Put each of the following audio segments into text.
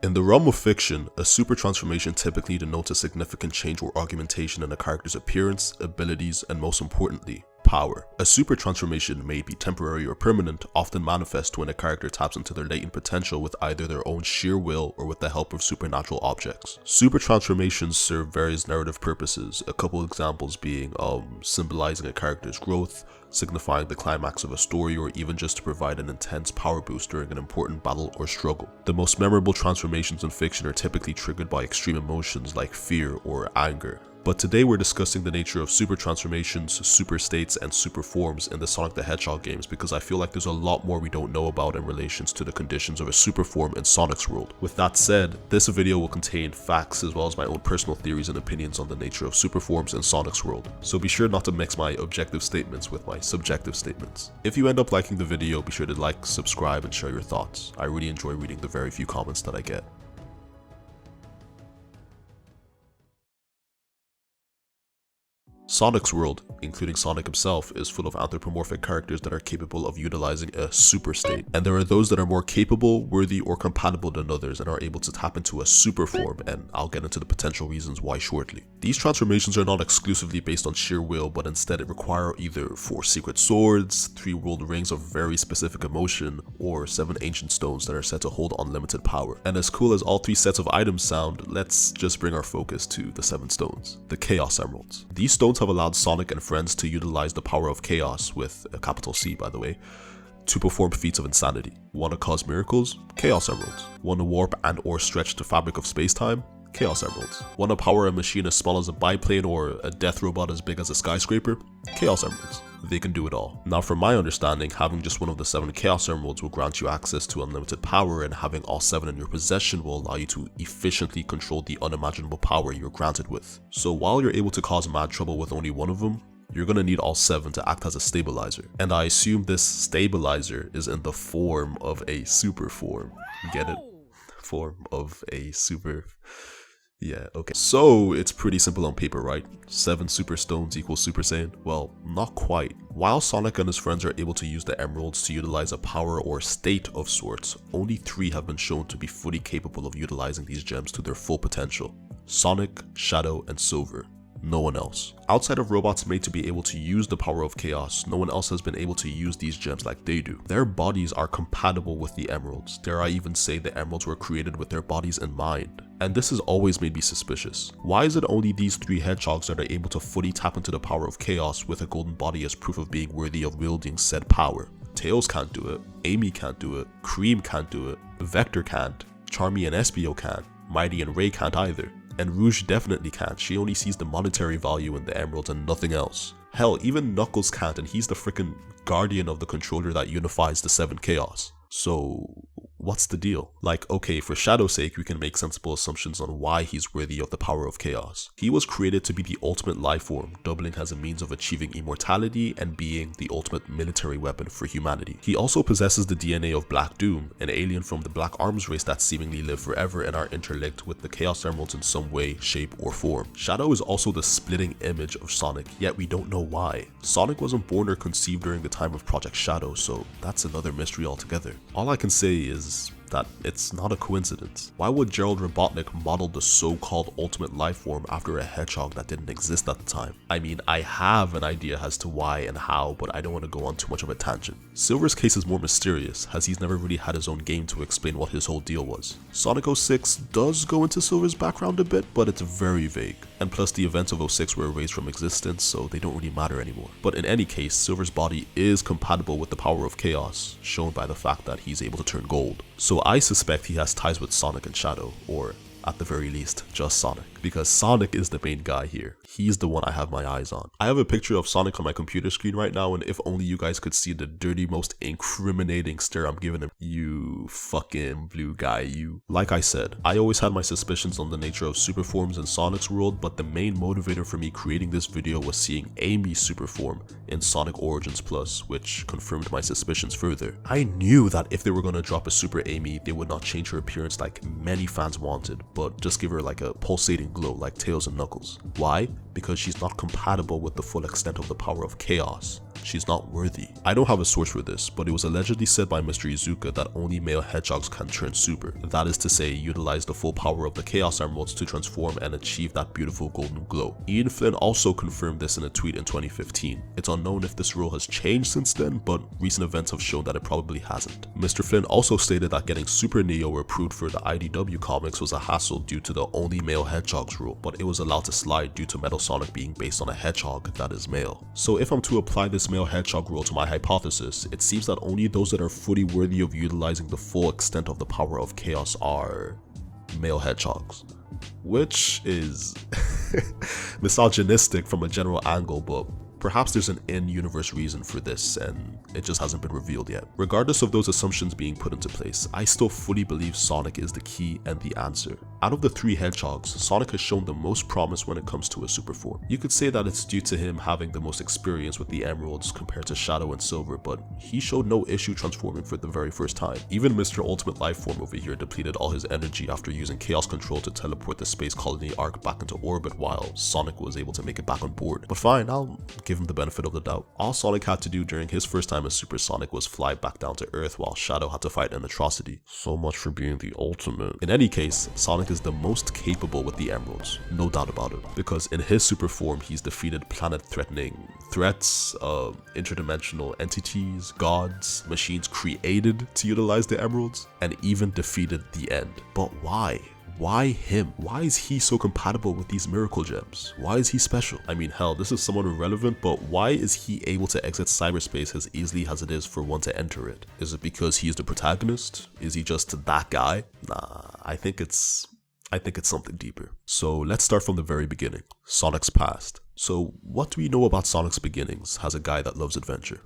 In the realm of fiction, a super transformation typically denotes a significant change or augmentation in a character's appearance, abilities, and most importantly, power. A super transformation may be temporary or permanent, often manifest when a character taps into their latent potential with either their own sheer will or with the help of supernatural objects. Super transformations serve various narrative purposes, a couple examples being symbolizing a character's growth, signifying the climax of a story, or even just to provide an intense power boost during an important battle or struggle. The most memorable transformations in fiction are typically triggered by extreme emotions like fear or anger. But today we're discussing the nature of super transformations, super states, and super forms in the Sonic the Hedgehog games because I feel like there's a lot more we don't know about in relations to the conditions of a super form in Sonic's world. With that said, this video will contain facts as well as my own personal theories and opinions on the nature of super forms in Sonic's world, so be sure not to mix my objective statements with my subjective statements. If you end up liking the video, be sure to like, subscribe, and share your thoughts. I really enjoy reading the very few comments that I get. Sonic's world, including Sonic himself, is full of anthropomorphic characters that are capable of utilizing a super state, and there are those that are more capable, worthy, or compatible than others and are able to tap into a super form, and I'll get into the potential reasons why shortly. These transformations are not exclusively based on sheer will, but instead it require either 4 secret swords, 3 world rings of very specific emotion, or 7 ancient stones that are said to hold unlimited power. And as cool as all 3 sets of items sound, let's just bring our focus to the 7 stones, the Chaos Emeralds. These stones have allowed Sonic and friends to utilize the power of chaos, with a capital C by the way, to perform feats of insanity. Wanna cause miracles? Chaos Emeralds. Wanna warp and or stretch the fabric of space-time? Chaos Emeralds. Wanna power a machine as small as a biplane or a death robot as big as a skyscraper? Chaos Emeralds. They can do it all. Now from my understanding, having just one of the 7 Chaos Emeralds will grant you access to unlimited power, and having all 7 in your possession will allow you to efficiently control the unimaginable power you're granted with. So while you're able to cause mad trouble with only one of them, you're gonna need all 7 to act as a stabilizer. And I assume this stabilizer is in the form of a super form. Get it? Form of a super... Yeah, okay. So it's pretty simple on paper, right? 7 super stones equals Super Saiyan? Well, not quite. While Sonic and his friends are able to use the emeralds to utilize a power or state of sorts, only 3 have been shown to be fully capable of utilizing these gems to their full potential. Sonic, Shadow, and Silver. No one else. Outside of robots made to be able to use the power of chaos, no one else has been able to use these gems like they do. Their bodies are compatible with the emeralds. Dare I even say the emeralds were created with their bodies in mind. And this has always made me suspicious. Why is it only these 3 hedgehogs that are able to fully tap into the power of chaos with a golden body as proof of being worthy of wielding said power? Tails can't do it, Amy can't do it, Cream can't do it, Vector can't, Charmy and Espio can't, Mighty and Ray can't either. And Rouge definitely can't, she only sees the monetary value in the emeralds and nothing else. Hell, even Knuckles can't, and he's the freaking guardian of the controller that unifies the 7 chaos. So what's the deal? Like, okay, for Shadow's sake, we can make sensible assumptions on why he's worthy of the power of chaos. He was created to be the ultimate life form, doubling as a means of achieving immortality and being the ultimate military weapon for humanity. He also possesses the DNA of Black Doom, an alien from the Black Arms race that seemingly live forever and are interlinked with the Chaos Emeralds in some way, shape, or form. Shadow is also the splitting image of Sonic, yet we don't know why. Sonic wasn't born or conceived during the time of Project Shadow, so that's another mystery altogether. All I can say is that it's not a coincidence. Why would Gerald Robotnik model the so-called ultimate life form after a hedgehog that didn't exist at the time? I mean, I have an idea as to why and how, but I don't want to go on too much of a tangent. Silver's case is more mysterious, as he's never really had his own game to explain what his whole deal was. Sonic 06 does go into Silver's background a bit, but it's very vague. And plus the events of 06 were erased from existence, so they don't really matter anymore. But in any case, Silver's body is compatible with the power of chaos, shown by the fact that he's able to turn gold. So I suspect he has ties with Sonic and Shadow, or at the very least, just Sonic. Because Sonic is the main guy here. He's the one I have my eyes on. I have a picture of Sonic on my computer screen right now, and if only you guys could see the dirty, most incriminating stare I'm giving him. You fucking blue guy, you. Like I said, I always had my suspicions on the nature of super forms in Sonic's world, but the main motivator for me creating this video was seeing Amy's super form in Sonic Origins Plus, which confirmed my suspicions further. I knew that if they were gonna drop a Super Amy, they would not change her appearance like many fans wanted, but just give her like a pulsating glow like Tails and Knuckles. Why? Because she's not compatible with the full extent of the power of chaos. She's not worthy. I don't have a source for this, but it was allegedly said by Mr. Iizuka that only male hedgehogs can turn super. That is to say, utilize the full power of the Chaos Emeralds to transform and achieve that beautiful golden glow. Ian Flynn also confirmed this in a tweet in 2015. It's unknown if this rule has changed since then, but recent events have shown that it probably hasn't. Mr. Flynn also stated that getting Super Neo approved for the IDW comics was a hassle due to the only male hedgehogs rule, but it was allowed to slide due to Metal Sonic being based on a hedgehog that is male. So if I'm to apply this male hedgehog rule to my hypothesis, it seems that only those that are fully worthy of utilizing the full extent of the power of chaos are male hedgehogs, which is misogynistic from a general angle, but perhaps there's an in-universe reason for this and it just hasn't been revealed yet. Regardless of those assumptions being put into place, I still fully believe Sonic is the key and the answer. Out of the three hedgehogs, Sonic has shown the most promise when it comes to a super form. You could say that it's due to him having the most experience with the emeralds compared to Shadow and Silver, but he showed no issue transforming for the very first time. Even Mr. Ultimate Lifeform over here depleted all his energy after using Chaos Control to teleport the Space Colony Arc back into orbit while Sonic was able to make it back on board. But fine, I'll give him the benefit of the doubt. All Sonic had to do during his first time as Super Sonic was fly back down to Earth while Shadow had to fight an atrocity. So much for being the ultimate. In any case, Sonic is the most capable with the emeralds, no doubt about it, because in his super form he's defeated planet-threatening threats, interdimensional entities, gods, machines created to utilize the emeralds, and even defeated the End. But why? Why him? Why is he so compatible with these miracle gems? Why is he special? I mean, hell, this is somewhat irrelevant, but why is he able to exit cyberspace as easily as it is for one to enter it? Is it because he is the protagonist? Is he just that guy? Nah, I think it's something deeper. So let's start from the very beginning. Sonic's past. So what do we know about Sonic's beginnings as a guy that loves adventure?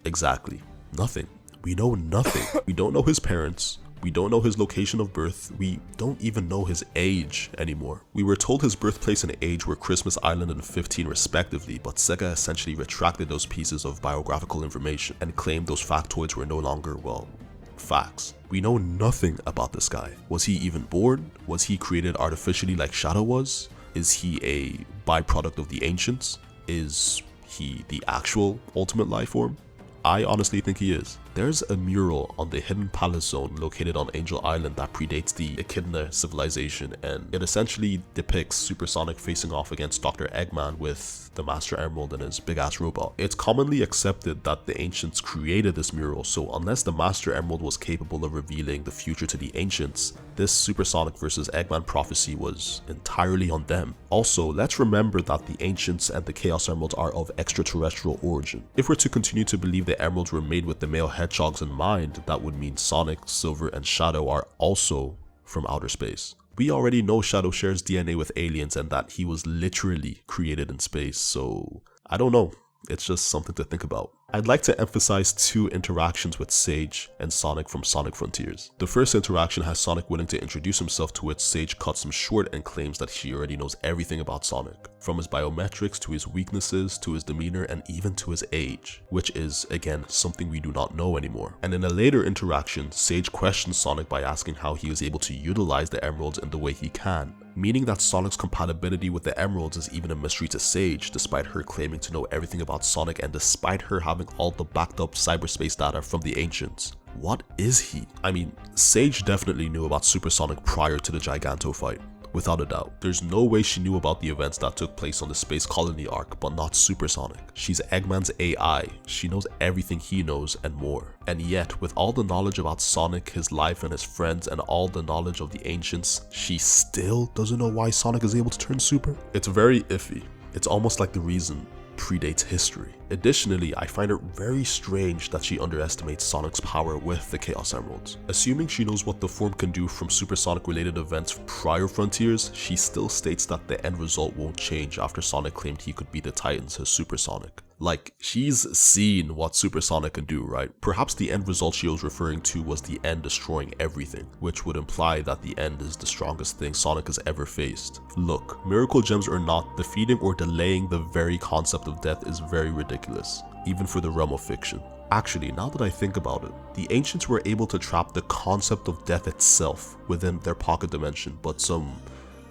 Exactly, nothing. We know nothing. We don't know his parents. We don't know his location of birth. We don't even know his age anymore. We were told his birthplace and age were Christmas Island and 15 respectively, but Sega essentially retracted those pieces of biographical information and claimed those factoids were no longer, well, facts. We know nothing about this guy. Was he even born? Was he created artificially like Shadow was? Is he a byproduct of the ancients? Is he the actual ultimate life form? I honestly think he is. There's a mural on the Hidden Palace Zone located on Angel Island that predates the Echidna civilization, and it essentially depicts Super Sonic facing off against Dr. Eggman with the Master Emerald and his big-ass robot. It's commonly accepted that the ancients created this mural, so unless the Master Emerald was capable of revealing the future to the ancients, this Super Sonic vs. Eggman prophecy was entirely on them. Also, let's remember that the ancients and the Chaos Emeralds are of extraterrestrial origin. If we're to continue to believe the emeralds were made with the male hedgehogs in mind, that would mean Sonic, Silver, and Shadow are also from outer space. We already know Shadow shares DNA with aliens and that he was literally created in space, so I don't know. It's just something to think about. I'd like to emphasize two interactions with Sage and Sonic from Sonic Frontiers. The first interaction has Sonic willing to introduce himself, to which Sage cuts him short and claims that she already knows everything about Sonic, from his biometrics to his weaknesses to his demeanor and even to his age, which is, again, something we do not know anymore. And in a later interaction, Sage questions Sonic by asking how he is able to utilize the emeralds in the way he can, meaning that Sonic's compatibility with the emeralds is even a mystery to Sage, despite her claiming to know everything about Sonic and despite her having all the backed up cyberspace data from the ancients. What is he? I mean, Sage definitely knew about Super Sonic prior to the Giganto fight. Without a doubt, there's no way she knew about the events that took place on the Space Colony arc, but not Super Sonic. She's Eggman's AI, she knows everything he knows and more. And yet, with all the knowledge about Sonic, his life and his friends, and all the knowledge of the ancients, she still doesn't know why Sonic is able to turn super? It's very iffy. It's almost like the reason predates history. Additionally, I find it very strange that she underestimates Sonic's power with the Chaos Emeralds. Assuming she knows what the form can do from Super Sonic related events prior Frontiers, she still states that the end result won't change after Sonic claimed he could beat the Titans as Super Sonic. Like, she's seen what Super Sonic can do, right? Perhaps the end result she was referring to was the End destroying everything, which would imply that the End is the strongest thing Sonic has ever faced. Look, miracle gems or not, defeating or delaying the very concept of death is very ridiculous, even for the realm of fiction. Actually, now that I think about it, the ancients were able to trap the concept of death itself within their pocket dimension, but some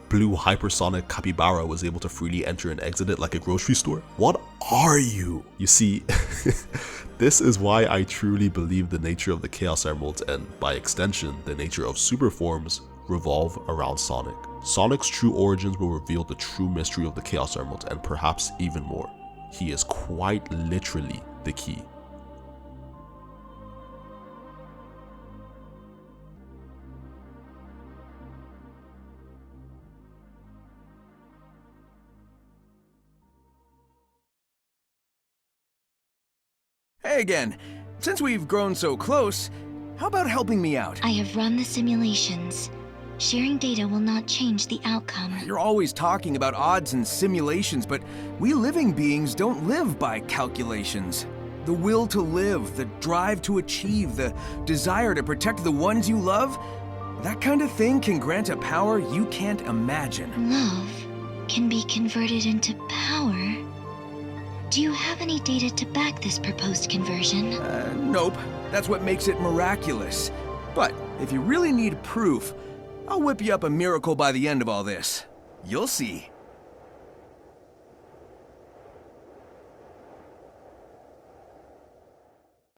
blue hypersonic capybara was able to freely enter and exit it like a grocery store? What are you? You see, this is why I truly believe the nature of the Chaos Emeralds, and by extension, the nature of super forms, revolve around Sonic. Sonic's true origins will reveal the true mystery of the Chaos Emeralds, and perhaps even more. He is quite literally the key. Hey again. Since we've grown so close, how about helping me out? I have run the simulations. Sharing data will not change the outcome. You're always talking about odds and simulations, but we living beings don't live by calculations. The will to live, the drive to achieve, the desire to protect the ones you love, that kind of thing can grant a power you can't imagine. Love can be converted into power. Do you have any data to back this proposed conversion? Nope. That's what makes it miraculous. But if you really need proof, I'll whip you up a miracle by the end of all this. You'll see.